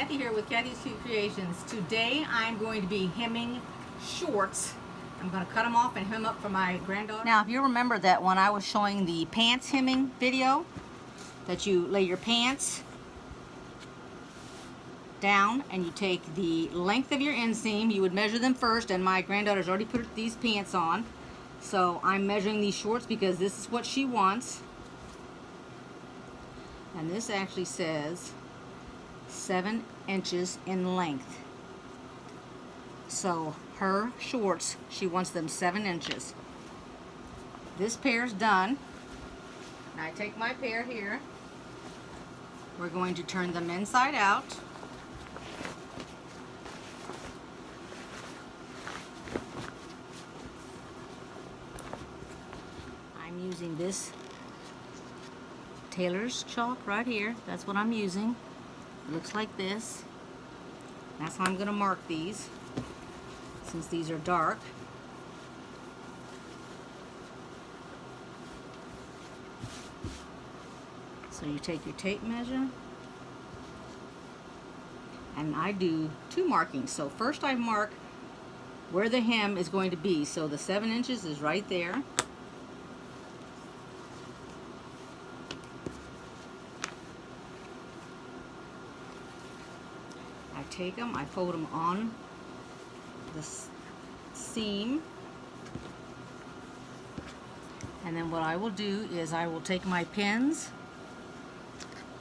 Kathy here with Kathy's Cute Creations. Today I'm going to be hemming shorts. I'm going to cut them off and hem up for my granddaughter. Now if you remember that when I was showing the pants hemming video, that you lay your pants down and you take the length of your inseam, you would measure them first, and my granddaughter's already put these pants on. So I'm measuring these shorts because this is what she wants. And this actually says 7 inches in length. So her shorts, she wants them 7 inches. This pair's done. Now I take my pair here. We're going to turn them inside out. I'm using this tailor's chalk right here. That's what I'm using. It looks like this. That's how I'm going to mark these, since these are dark. So you take your tape measure, and I do 2 markings. So first I mark where the hem is going to be. So the 7 inches is right there. I take them, I fold them on the seam, and then what I will do is I will take my pins,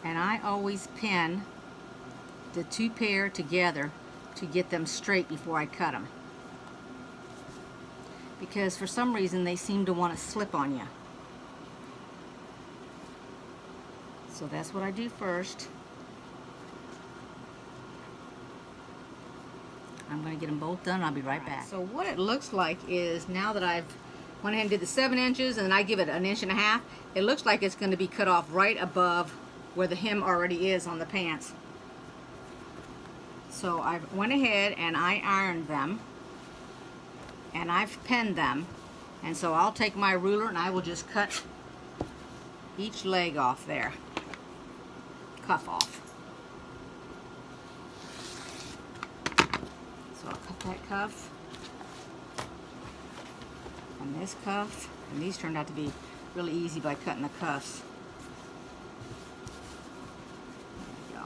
and I always pin the 2 pair together to get them straight before I cut them, because for some reason they seem to want to slip on you. So that's what I do first. I'm going to get them both done. I'll be right back. So what it looks like is, now that I've went ahead and did the 7 inches and I give it 1.5 inches, it looks like it's going to be cut off right above where the hem already is on the pants. So I went ahead and I ironed them, and I've pinned them, and so I'll take my ruler and I will just cut each leg off there, cuff off. So I'll cut that cuff and this cuff, and these turned out to be really easy by cutting the cuffs. There we go.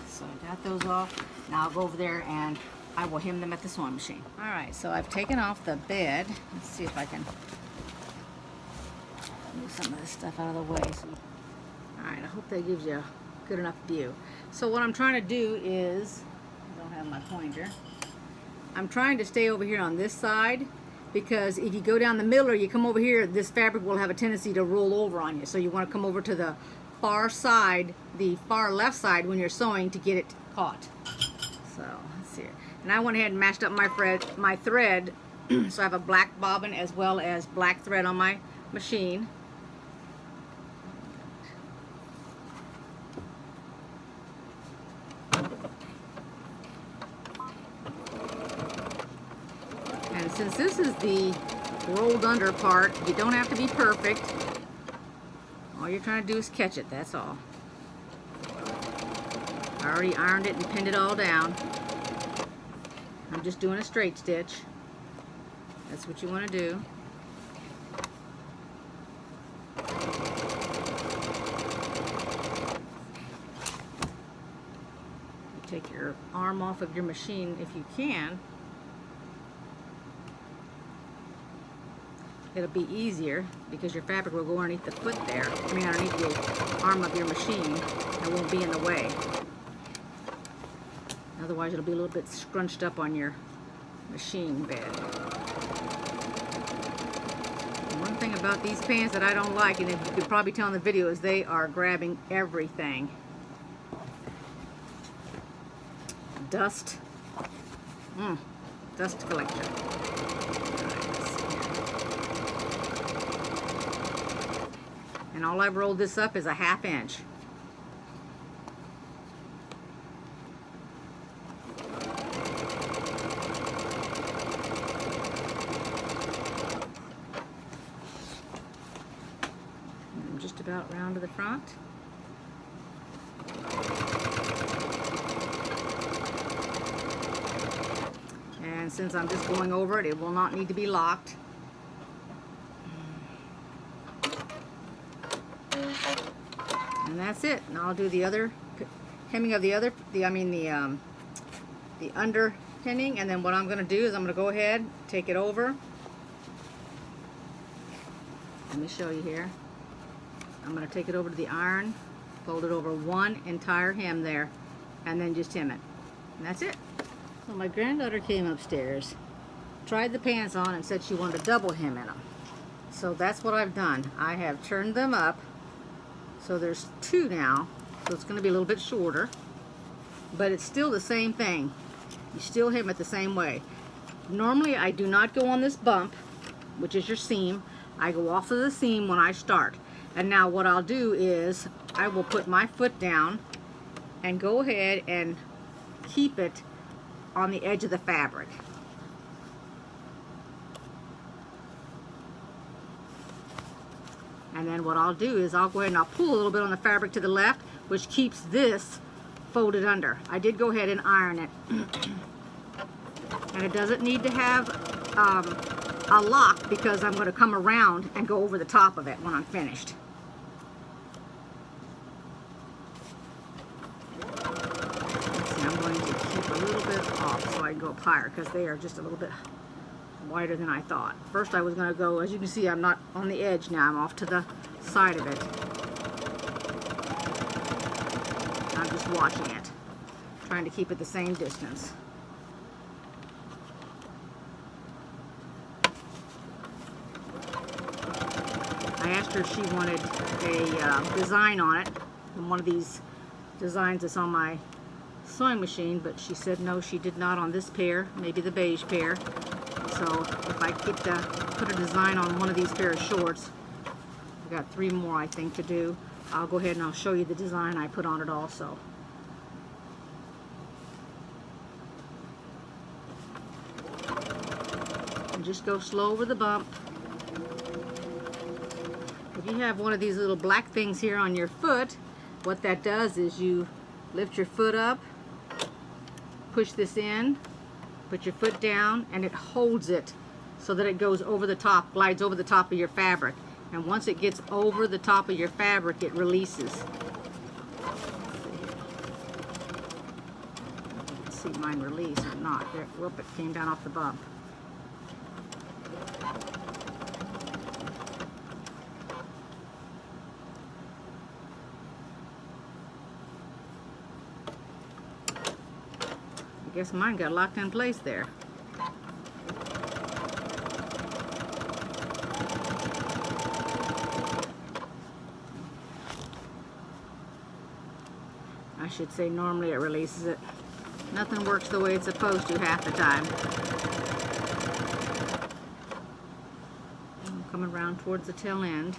So I got those off. Now I'll go over there and I will hem them at the sewing machine. Alright, so I've taken off the bed. Let's see if I can move some of this stuff out of the way. Alright, I hope that gives you a good enough view. So what I'm trying to do is, I don't have my pointer, I'm trying to stay over here on this side, because if you go down the middle or you come over here, this fabric will have a tendency to roll over on you. So you want to come over to the far side, the far left side when you're sewing, to get it caught. So let's see. And I went ahead and matched up my thread, so I have a black bobbin as well as black thread on my machine. And since this is the rolled under part, you don't have to be perfect. All you're trying to do is catch it, that's all. I already ironed it and pinned it all down. I'm just doing a straight stitch. That's what you want to do. You take your arm off of your machine if you can. It'll be easier because your fabric will go underneath the foot there. I mean, underneath the arm of your machine. It won't be in the way. Otherwise, it'll be a little bit scrunched up on your machine bed. One thing about these pants that I don't like, and you could probably tell in the video, is they are grabbing everything. Dust. Dust collection. And all I've rolled this up is a 1/2 inch. about round to the front. And since I'm just going over it, it will not need to be locked. And that's it. And I'll do the other hemming of the other, the under pinning, and then what I'm going to do is I'm going to go ahead, take it over. Let me show you here. I'm going to take it over to the iron, fold it over one entire hem there, and then just hem it. And that's it. So my granddaughter came upstairs, tried the pants on, and said she wanted a double hem in them. So that's what I've done. I have turned them up. So there's two now. So it's going to be a little bit shorter. But it's still the same thing. You still hem it the same way. Normally I do not go on this bump, which is your seam. I go off of the seam when I start. And now what I'll do is I will put my foot down and go ahead and keep it on the edge of the fabric. And then what I'll do is I'll go ahead and I'll pull a little bit on the fabric to the left, which keeps this folded under. I did go ahead and iron it. And it doesn't need to have a lock because I'm going to come around and go over the top of it when I'm finished. See, I'm going to keep a little bit off so I can go up higher because they are just a little bit wider than I thought. First I was going to go, as you can see, I'm not on the edge now. I'm off to the side of it. I'm just watching it, trying to keep it the same distance. I asked her if she wanted a design on it, and one of these designs that's on my sewing machine, but she said no, she did not on this pair, maybe the beige pair. So if I get to put a design on one of these pair of shorts, I've got 3 more I think to do. I'll go ahead and I'll show you the design I put on it also. And just go slow over the bump. If you have one of these little black things here on your foot, what that does is you lift your foot up, push this in, put your foot down, and it holds it so that it goes over the top, glides over the top of your fabric. And once it gets over the top of your fabric, it releases. Let's see mine release or not. There, whoop, it came down off the bump. I guess mine got locked in place there. I should say normally it releases it. Nothing works the way it's supposed to half the time. I'm coming around towards the tail end.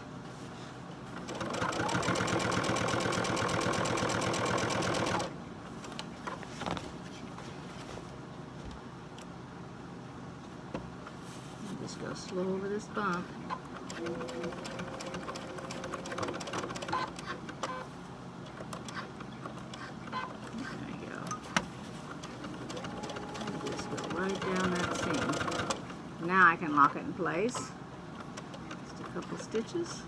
Just go slow over this bump. Right down that seam. Now I can lock it in place. Just a couple stitches.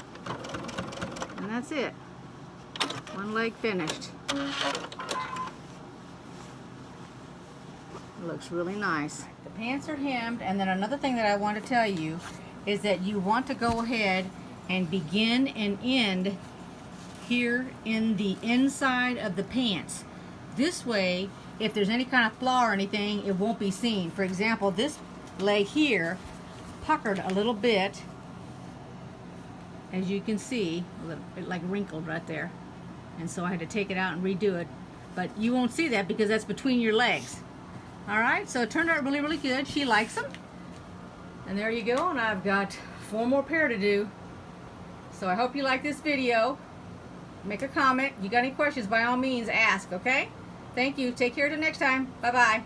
And that's it. One leg finished. It looks really nice. The pants are hemmed, and then another thing that I want to tell you is that you want to go ahead and begin and end here in the inside of the pants. This way, if there's any kind of flaw or anything, it won't be seen. For example, this leg here puckered a little bit, as you can see, it like wrinkled right there, and so I had to take it out and redo it. But you won't see that because that's between your legs. Alright, so it turned out really, really good. She likes them. And there you go, and I've got 4 more pair to do. So I hope you like this video. Make a comment. You got any questions, by all means, ask, okay? Thank you. Take care till next time. Bye-bye.